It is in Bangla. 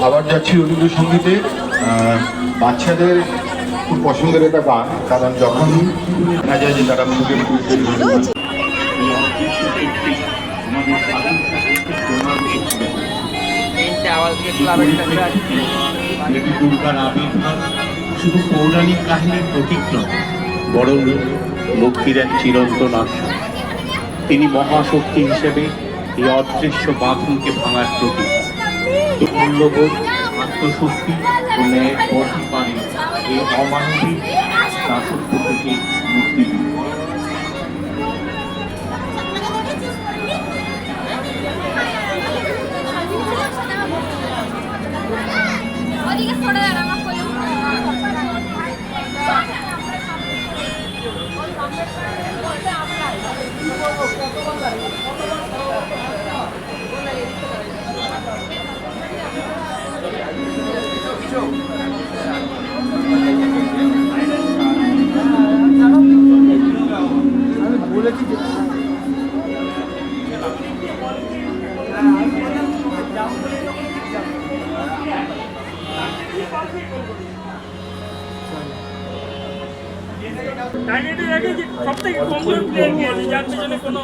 আবার যাচ্ছি রবীন্দ্রসঙ্গীতে। বাচ্চাদের খুব পছন্দের একটা গান, কারণ যখন দেখা যায় যে তারা ফুটে ফুটে দেবী দুর্গার আবির্ভাব শুধু পৌরাণিক কাহিনীর প্রতীক নয়, বরং মুক্তির এক চিরন্তন আশা। তিনি মহাশক্তি হিসেবে এই অদৃশ্য বাঁধনকে ভাঙার প্রতীক। মূল্যবোধ, আত্মশক্তি ও ন্যায়ের পথই পারে এই অমানবিক দাসত্ব থেকে মুক্তি দিতে। সব থেকে কমজোর প্লেয়ার কে আছে যার পিছনে কোনো